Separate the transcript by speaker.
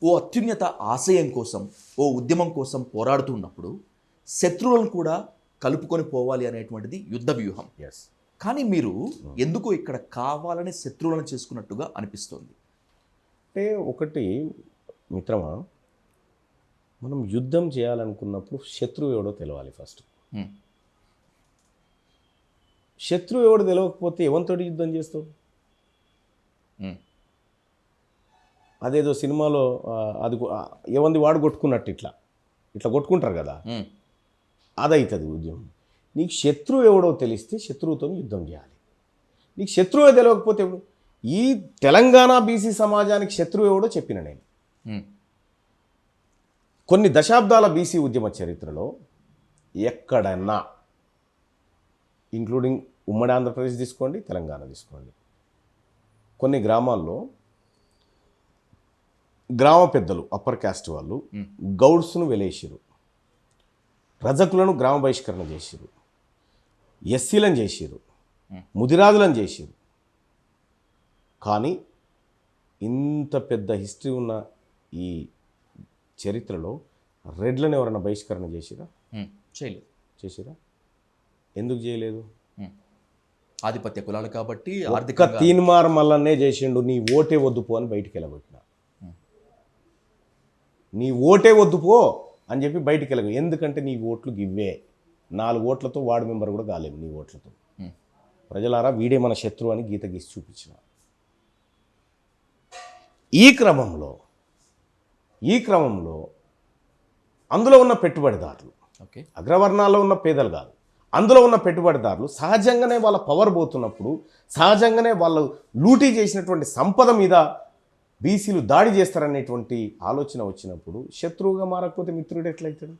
Speaker 1: ఓ అత్యున్నత ఆశయం కోసం, ఓ ఉద్యమం కోసం పోరాడుతున్నప్పుడు శత్రువులను కూడా కలుపుకొని పోవాలి అనేటువంటిది యుద్ధ వ్యూహం.
Speaker 2: ఎస్.
Speaker 1: కానీ మీరు ఎందుకు ఇక్కడ కావాలని శత్రువులను చేసుకున్నట్టుగా అనిపిస్తుంది?
Speaker 2: అంటే ఒకటి మిత్రమా, మనం యుద్ధం చేయాలనుకున్నప్పుడు శత్రువు ఎవడో తెలవాలి ఫస్ట్.
Speaker 1: హ్మ్.
Speaker 2: శత్రువు ఎవడో తెలియకపోతే ఎవరితోటి యుద్ధం చేస్తావు?
Speaker 1: హ్మ్.
Speaker 2: అదేదో సినిమాలో అది ఎవంది వాడు కొట్టుకున్నట్టు ఇట్లా ఇట్లా కొట్టుకుంటారు కదా,
Speaker 1: హ్మ్.
Speaker 2: అదవుతుంది ఉద్యమం. నీకు శత్రువు ఎవడో తెలిస్తే శత్రువుతో యుద్ధం చేయాలి. నీకు శత్రువే తెలియకపోతే ఈ తెలంగాణ బీసీ సమాజానికి శత్రువు ఎవడో చెప్పిన నేను.
Speaker 1: హ్మ్.
Speaker 2: కొన్ని దశాబ్దాల బీసీ ఉద్యమ చరిత్రలో ఎక్కడన్నా, ఇంక్లూడింగ్ ఉమ్మడి ఆంధ్రప్రదేశ్ తీసుకోండి, తెలంగాణ తీసుకోండి, కొన్ని గ్రామాల్లో గ్రామ పెద్దలు అప్పర్ క్యాస్ట్ వాళ్ళు గౌడ్స్ను వెలేసిరు, రజకులను గ్రామ బహిష్కరణ చేసిరు, ఎస్సీలను చేసిరు, ముదిరాజులను చేసిరు. కానీ ఇంత పెద్ద హిస్టరీ ఉన్న ఈ చరిత్రలో రెడ్లను ఎవరైనా బహిష్కరణ చేసిరా?
Speaker 1: చేయలేదు.
Speaker 2: చేసిరా? ఎందుకు చేయలేదు?
Speaker 1: ఆధిపత్య కులాలు కాబట్టి
Speaker 2: ఒక్క తీన్మార్ మల్లన్నే చేసిండు. నీ ఓటే వద్దు పో అని బయటికి వెళ్ళగొట్టిన. నీ ఓటే వద్దు పో అని చెప్పి బయటికి వెళ్ళగ. ఎందుకంటే నీ ఓట్లు గివ్వే. 4 ఓట్లతో వార్డు మెంబర్ కూడా కాలేము నీ ఓట్లతో. ప్రజలారా, వీడే మన శత్రువు అని గీత గీసి చూపించిన. ఈ క్రమంలో అందులో ఉన్న పెట్టుబడిదారులు, అగ్రవర్ణాల్లో ఉన్న పేదలు కాదు, అందులో ఉన్న పెట్టుబడిదారులు సహజంగానే వాళ్ళ పవర్ పోతున్నప్పుడు, సహజంగానే వాళ్ళు లూటీ చేసినటువంటి సంపద మీద బీసీలు దాడి చేస్తారనేటువంటి ఆలోచన వచ్చినప్పుడు శత్రువుగా మారకపోతే మిత్రుడు ఎట్లయితాడు?